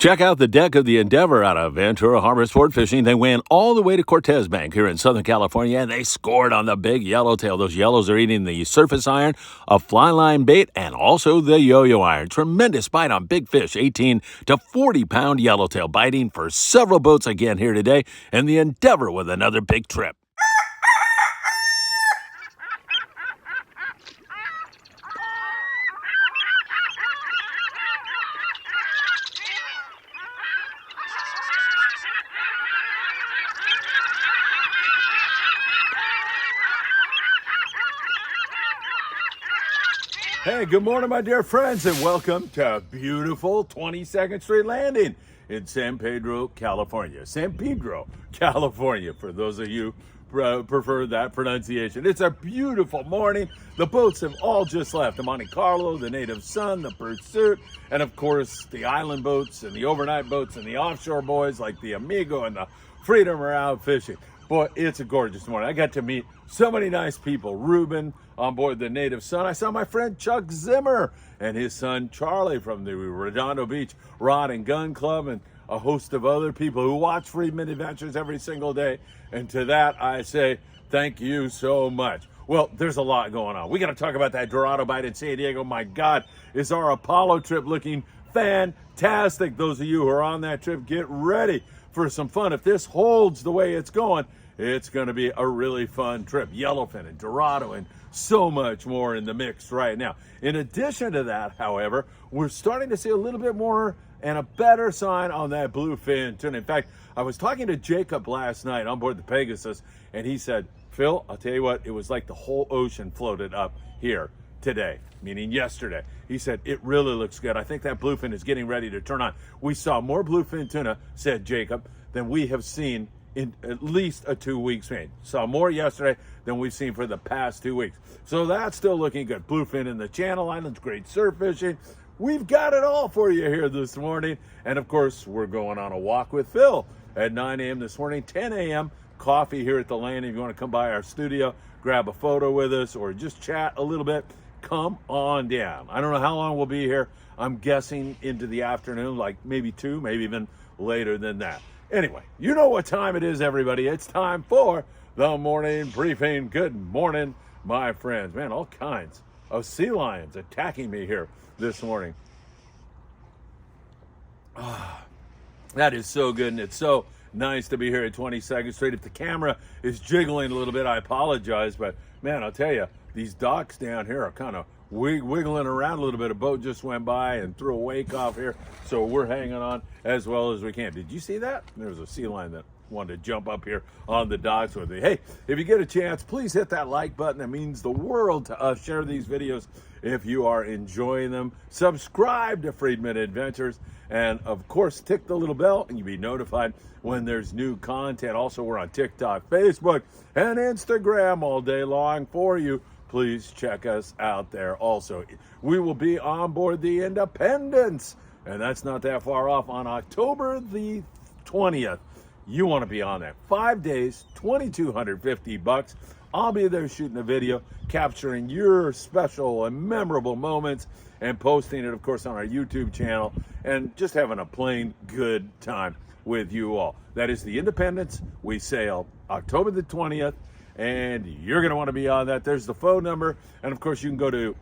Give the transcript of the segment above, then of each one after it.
Check out the deck of the Endeavor out of Ventura Harbor Sport Fishing. They went all the way to Cortez Bank here in Southern California, and they scored on the big yellowtail. Those yellows are eating the surface iron, a fly line bait, and also the yo-yo iron. Tremendous bite on big fish, 18 to 40-pound yellowtail, biting for several boats again here today, and the Endeavor with another big trip. Hey, good morning, my dear friends, and welcome to beautiful 22nd Street Landing in San Pedro, California. San Pedro, California, for those of you who prefer that pronunciation. It's a beautiful morning. The boats have all just left. The Monte Carlo, the Native Sun, the Pursuit, and of course, the island boats and the overnight boats and the offshore boys like the Amigo and the Freedom are out fishing. Boy, it's a gorgeous morning. I got to meet so many nice people. Ruben on board the Native Sun. I saw my friend Chuck Zimmer and his son Charlie from the Redondo Beach Rod and Gun Club, and a host of other people who watch Friedman Adventures every single day. And to that, I say thank you so much. Well, there's a lot going on. We got to talk about that Dorado bite in San Diego. My God, is our Apollo trip looking fantastic. Those of you who are on that trip, get ready for some fun. If this holds the way it's going, it's going to be a really fun trip. Yellowfin and Dorado and so much more in the mix right now. In addition to that, however, we're starting to see a little bit more and a better sign on that bluefin tuna. In fact, I was talking to Jacob last night on board the Pegasus, and he said, Phil, I'll tell you what, it was like the whole ocean floated up here today, meaning yesterday. He said, it really looks good. I think that bluefin is getting ready to turn on. We saw more bluefin tuna, said Jacob, than we have seen in at least a 2 week span. Saw more yesterday than we've seen for the past 2 weeks. So that's still looking good. Bluefin in the Channel Islands, great surf fishing. We've got it all for you here this morning. And of course, we're going on a walk with Phil at 9 a.m. this morning, 10 a.m. Coffee here at the landing. If you want to come by our studio, grab a photo with us, or just chat a little bit, come on down. I don't know how long we'll be here. I'm guessing into the afternoon, like maybe 2, maybe even later than that. Anyway, you know what time it is, everybody. It's time for the morning briefing. Good morning, my friends. Man, all kinds of sea lions attacking me here this morning. That is so good, and it's so nice to be here at 22nd Street. If the camera is jiggling a little bit, I apologize, but man, I'll tell you, these docks down here are kind of wiggling around a little bit. A boat just went by and threw a wake off here, so we're hanging on as well as we can. Did you see that? There was a sea lion that wanted to jump up here on the docks with me. Hey, if you get a chance, please hit that like button. That means the world to us. Share these videos if you are enjoying them. Subscribe to Friedman Adventures, and of course, tick the little bell and you'll be notified when there's new content. Also, we're on TikTok, Facebook, and Instagram all day long for you. Please check us out there also. We will be on board the Independence, and that's not that far off, on October the 20th. You want to be on that. 5 days, $2,250. I'll be there shooting a video, capturing your special and memorable moments, and posting it, of course, on our YouTube channel, and just having a plain good time with you all. That is the Independence. We sail October the 20th. And you're going to want to be on that. There's the phone number. And, of course, you can go to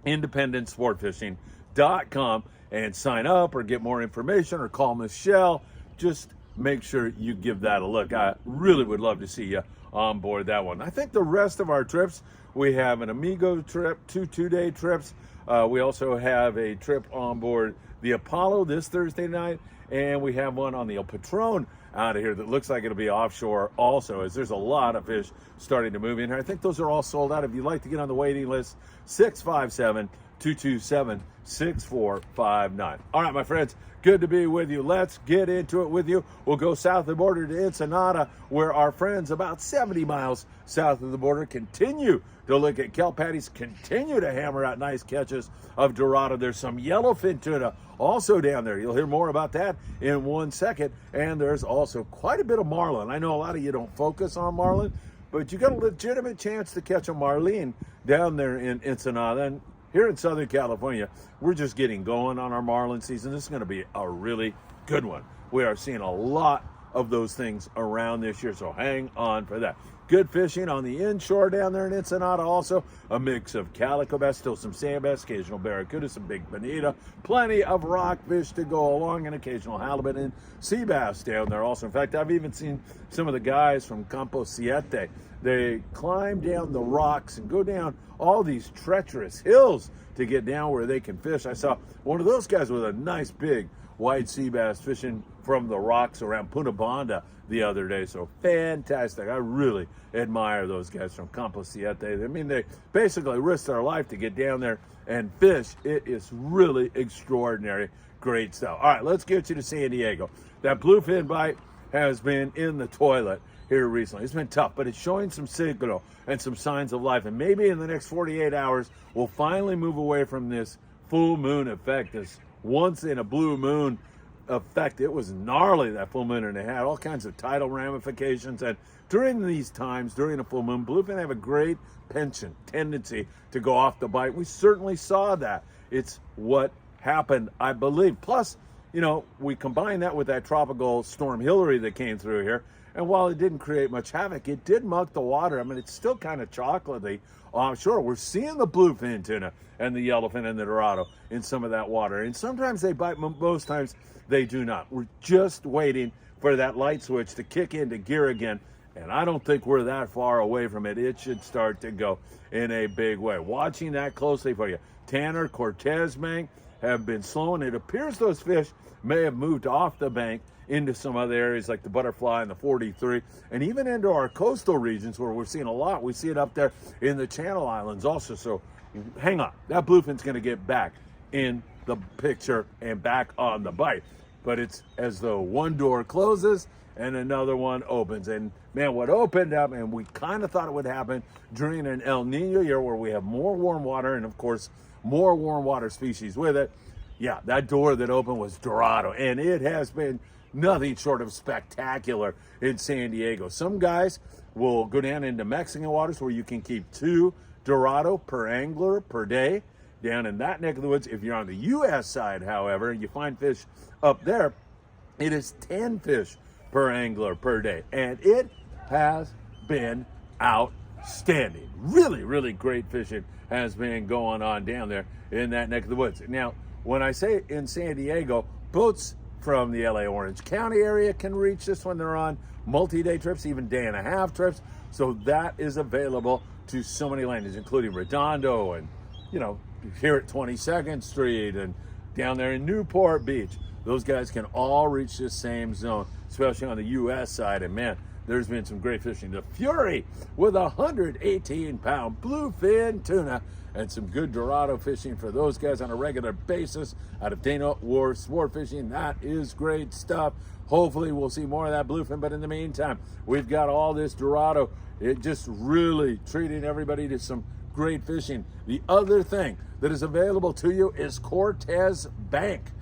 independentsportfishing.com and sign up or get more information or call Michelle. Just make sure you give that a look. I really would love to see you on board that one. I think the rest of our trips, we have an Amigo trip, two-day trips. We also have a trip on board the Apollo this Thursday night. And we have one on the El Patron out of here that looks like it'll be offshore also, as there's a lot of fish starting to move in here. I think those are all sold out. If you'd like to get on the waiting list, 657-227-6459. All right, my friends, good to be with you. Let's get into it with you. We'll go south of the border to Ensenada, where our friends about 70 miles south of the border continue to look at kelp patties, continue to hammer out nice catches of Dorado. There's some yellowfin tuna also down there. You'll hear more about that in 1 second. And there's also quite a bit of marlin. I know a lot of you don't focus on marlin, but you got a legitimate chance to catch a marlin down there in Ensenada. And here in Southern California, we're just getting going on our marlin season. This is going to be a really good one. We are seeing a lot of those things around this year, so hang on for that. Good fishing on the inshore down there in Ensenada also. A mix of calico bass, still some sand bass, occasional barracuda, some big bonita, plenty of rockfish to go along, and occasional halibut and sea bass down there also. In fact, I've even seen some of the guys from Campo Siete. They climb down the rocks and go down all these treacherous hills to get down where they can fish. I saw one of those guys with a nice big white sea bass fishing from the rocks around Punta Banda the other day. So fantastic. I really admire those guys from Campo Siete. I mean, they basically risk their life to get down there and fish. It is really extraordinary. Great stuff. All right, let's get you to San Diego. That bluefin bite has been in the toilet here recently. It's been tough, but it's showing some signal and some signs of life. And maybe in the next 48 hours, we'll finally move away from this full moon effect, this once in a blue moon effect. It was gnarly, that full moon, and it had all kinds of tidal ramifications. And during these times, during a full moon, bluefin have a great penchant tendency to go off the bite. We certainly saw that. It's what happened, I believe. Plus, you know, we combine that with that tropical storm Hillary that came through here, and while it didn't create much havoc, it did muck the water. I mean, it's still kind of chocolatey offshore. We're seeing the bluefin tuna and the yellowfin and the Dorado in some of that water, and sometimes they bite, most times they do not. We're just waiting for that light switch to kick into gear again, and I don't think we're that far away from it. It should start to go in a big way. Watching that closely for you. Tanner, Cortez bank have been slow, and it appears those fish may have moved off the bank into some other areas like the Butterfly and the 43, and even into our coastal regions where we're seeing a lot. We see it up there in the Channel Islands also. So hang on, that bluefin's going to get back in the picture and back on the bite. But it's as though one door closes and another one opens. And man, what opened up, and we kind of thought it would happen during an El Nino year where we have more warm water and of course more warm water species with it. Yeah, that door that opened was Dorado, and it has been nothing short of spectacular in San Diego. Some guys will go down into Mexican waters where you can keep 2 Dorado per angler per day down in that neck of the woods. If you're on the U.S. side, however, and you find fish up there, it is 10 fish per angler per day, and it has been outstanding. Really, really great fishing has been going on down there in that neck of the woods. Now, when I say in San Diego, boats from the LA Orange County area can reach this when they're on multi-day trips, even day-and-a-half trips. So that is available to so many landings, including Redondo and, you know, here at 22nd Street and down there in Newport Beach. Those guys can all reach this same zone, especially on the U.S. side. And man, there's been some great fishing. The Fury with a 118-pound bluefin tuna and some good Dorado fishing for those guys on a regular basis out of Dana War Sport Fishing. That is great stuff. Hopefully we'll see more of that bluefin, but in the meantime, we've got all this Dorado. It just really treating everybody to some great fishing. The other thing that is available to you is Cortez Bank.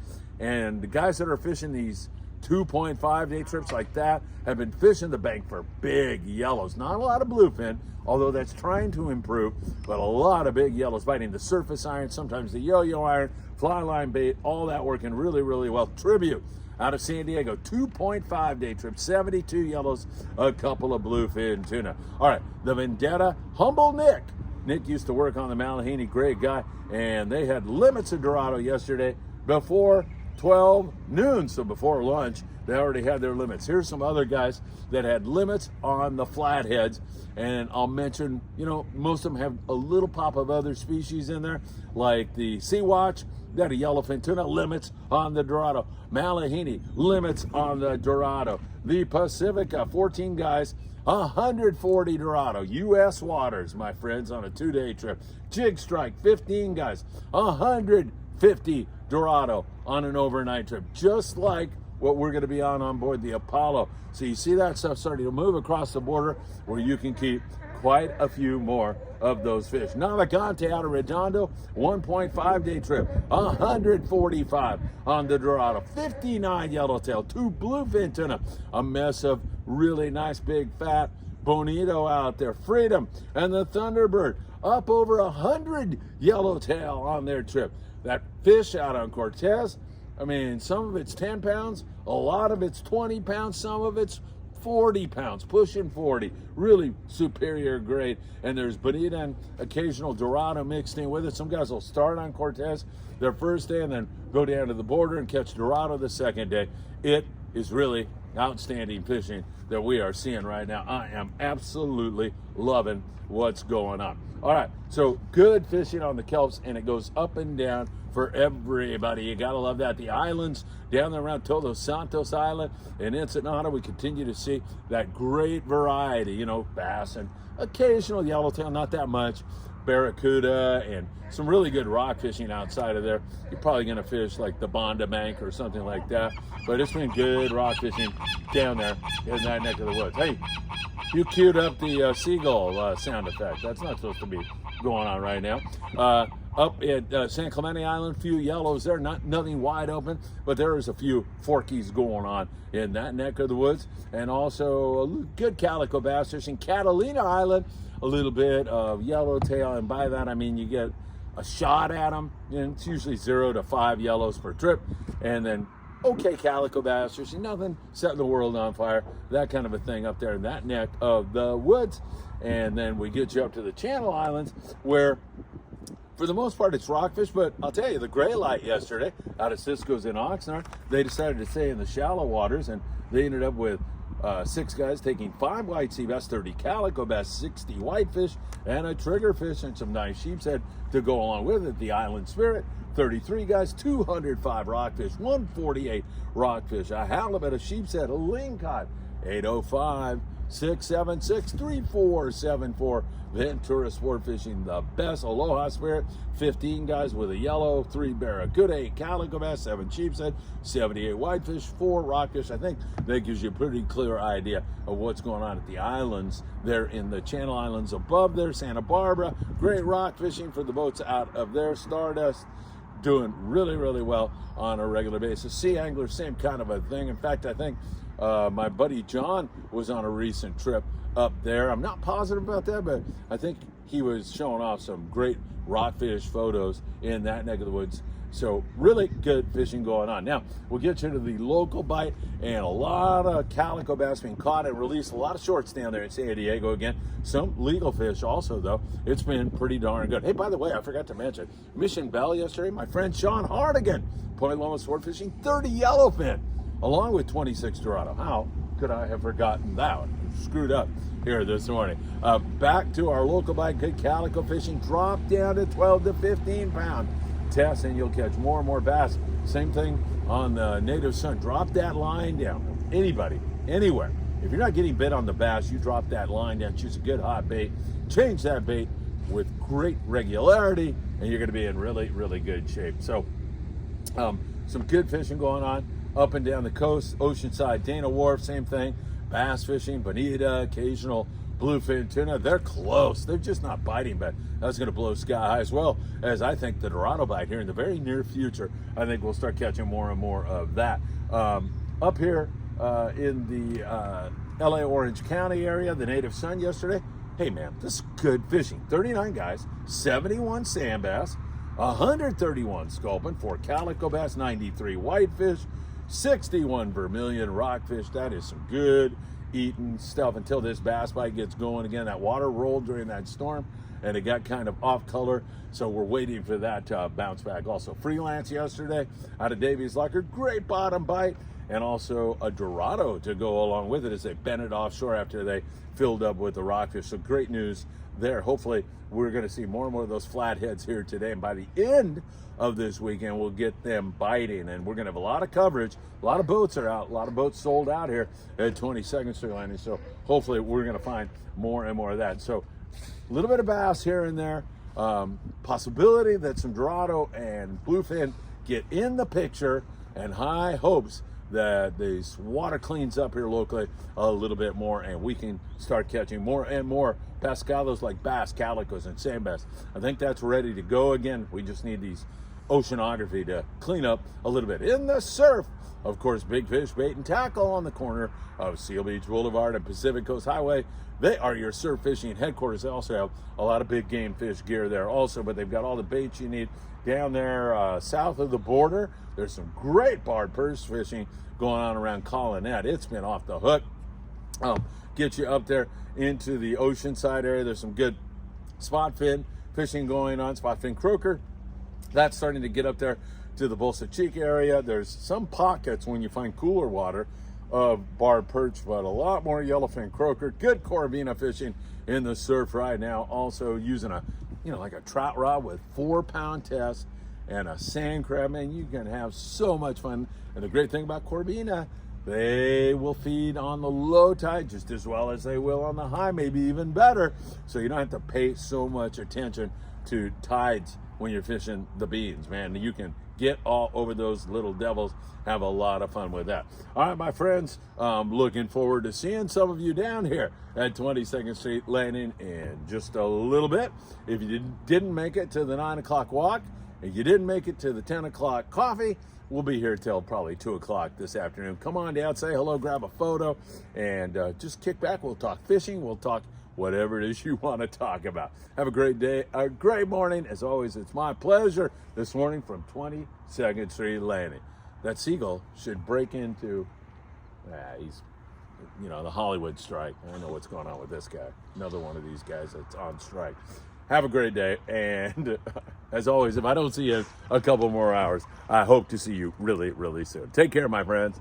And the guys that are fishing these 2.5 day trips like that have been fishing the bank for big yellows. Not a lot of bluefin, although that's trying to improve, but a lot of big yellows biting the surface iron, sometimes the yo-yo iron, fly line bait, all that working really, really well. Tribute out of San Diego, 2.5 day trip, 72 yellows, a couple of bluefin tuna. All right, the Vendetta, Humble Nick. Nick used to work on the Malahini, great guy, and they had limits of Dorado yesterday before 12 noon, so before lunch, they already had their limits. Here's some other guys that had limits on the flatheads, and I'll mention, you know, most of them have a little pop of other species in there, like the Sea Watch, that a yellowfin tuna, limits on the Dorado. Malahini, limits on the Dorado. The Pacifica, 14 guys, 140 Dorado, U.S. waters, my friends, on a 2-day trip. Jig Strike, 15 guys, 150 Dorado on an overnight trip, just like what we're going to be on board the Apollo. So you see that stuff starting to move across the border where you can keep quite a few more of those fish. Navigante out of Redondo, 1.5 day trip, 145 on the Dorado, 59 yellowtail, 2 bluefin tuna, a mess of really nice big fat bonito out there, Freedom, and the Thunderbird, up over 100 yellowtail on their trip. That fish out on Cortez, I mean, some of it's 10 pounds, a lot of it's 20 pounds, some of it's 40 pounds, pushing 40. Really superior grade. And there's bonita and occasional Dorado mixed in with it. Some guys will start on Cortez their first day and then go down to the border and catch Dorado the second day. It is really outstanding fishing that we are seeing right now. I am absolutely loving what's going on. All right, so good fishing on the kelps, and it goes up and down for everybody. You gotta love that. The islands down there around Todos Santos Island and Ensenada, we continue to see that great variety, you know, bass and occasional yellowtail, not that much, barracuda, and some really good rock fishing outside of there. You're probably gonna fish like the Bonda Bank or something like that, but it's been good rock fishing down there in that neck of the woods. Hey, you queued up the seagull sound effect. That's not supposed to be going on right now. Up at San Clemente Island, few yellows there, nothing wide open, but there is a few forkies going on in that neck of the woods, and also a good calico bass fishing. Catalina Island, a little bit of yellowtail, and by that I mean you get a shot at them, and it's usually 0 to 5 yellows per trip, and then okay calico bass fishing, nothing setting the world on fire, that kind of a thing up there in that neck of the woods. And then we get you up to the Channel Islands, where for the most part it's rockfish, but I'll tell you, the gray light yesterday out of Cisco's in Oxnard, they decided to stay in the shallow waters, and they ended up with 6 guys taking 5 white sea bass, 30 calico bass, 60 whitefish, and a triggerfish, and some nice sheepshead to go along with it. The Island Spirit, 33 guys, 205 rockfish, 148 rockfish, a halibut, a sheepshead, a lingcod, 805 676 3474. Ventura Sport Fishing, the best. Aloha Spirit, 15 guys with a yellow, 3 barracuda, 8 calico bass, 7 sheepshead, 78 whitefish, 4 rockfish. I think that gives you a pretty clear idea of what's going on at the islands there in the Channel Islands above there. Santa Barbara, great rock fishing for the boats out of there. Stardust doing really, really well on a regular basis. Sea Angler, same kind of a thing. In fact, I think my buddy John was on a recent trip up there. I'm not positive about that, but I think he was showing off some great rockfish photos in that neck of the woods. So really good fishing going on. Now, we'll get you to the local bite, and a lot of calico bass being caught and released. A lot of shorts down there in San Diego again. Some legal fish also, though. It's been pretty darn good. Hey, by the way, I forgot to mention, Mission Bell yesterday, my friend Sean Hardigan, Point Loma Sport Fishing, 30 yellowfin, along with 26 Dorado. How could I have forgotten that one? Screwed up here this morning. Back to our local bite, good calico fishing, dropped down to 12 to 15 pound test, and you'll catch more and more bass. Same thing on the Native Sun. Drop that line down. Anybody, anywhere. If you're not getting bit on the bass, you drop that line down, choose a good hot bait, change that bait with great regularity, and you're going to be in really, really good shape. So some good fishing going on up and down the coast. Oceanside, Dana Wharf, same thing. Bass fishing, bonita, occasional bluefin tuna. They're close. They're just not biting, but that's going to blow sky high, as well as I think the Dorado bite here in the very near future. I think we'll start catching more and more of that. Up here in the LA Orange County area, the Native Sun yesterday. Hey man, this is good fishing. 39 guys, 71 sand bass, 131 sculpin, 4 calico bass, 93 whitefish, 61 vermilion rockfish. That is some good eating stuff until this bass bite gets going again. That water rolled during that storm, and it got kind of off color, so we're waiting for that to bounce back. Also, freelance yesterday out of Davies Locker, great bottom bite, and also a Dorado to go along with it as they bent it offshore after they filled up with the rockfish. So great news there. Hopefully we're going to see more and more of those flatheads here today, and by the end of this weekend we'll get them biting, and we're going to have a lot of coverage. A lot of boats are out, a lot of boats sold out here at 22nd Street Landing, so hopefully we're going to find more and more of that. So a little bit of bass here and there, possibility that some Dorado and bluefin get in the picture, and high hopes that this water cleans up here locally a little bit more, and we can start catching more and more pescados like bass, calicos, and sand bass. I think that's ready to go again. We just need these oceanography to clean up a little bit. In the surf, of course, Big Fish Bait and Tackle on the corner of Seal Beach Boulevard and Pacific Coast Highway. They are your surf fishing headquarters. They also have a lot of big game fish gear there also, but they've got all the baits you need down there south of the border. There's some great barred purse fishing going on around Collinette. It's been off the hook. Get you up there into the oceanside area. There's some good spot fin fishing going on, spot fin croaker. That's starting to get up there to the Bolsa Chica area. There's some pockets when you find cooler water of barred perch, but a lot more yellowfin croaker. Good corvina fishing in the surf right now. Also using a, like a trout rod with 4-pound test and a sand crab. Man, you can have so much fun. And the great thing about corvina, they will feed on the low tide just as well as they will on the high, maybe even better. So you don't have to pay so much attention to tides when you're fishing the beans, man. You can get all over those little devils, have a lot of fun with that. All right, my friends, looking forward to seeing some of you down here at 22nd Street Landing in just a little bit. If you didn't make it to the 9 o'clock walk, if you didn't make it to the 10 o'clock coffee, we'll be here till probably 2 o'clock this afternoon. Come on down, say hello, grab a photo, and just kick back. We'll talk fishing. We'll talk whatever it is you want to talk about. Have a great day, a great morning. As always, it's my pleasure this morning from 22nd Street Landing. That seagull should break into, he's, the Hollywood strike. I know what's going on with this guy. Another one of these guys that's on strike. Have a great day. And as always, if I don't see you in a couple more hours, I hope to see you really, really soon. Take care, my friends.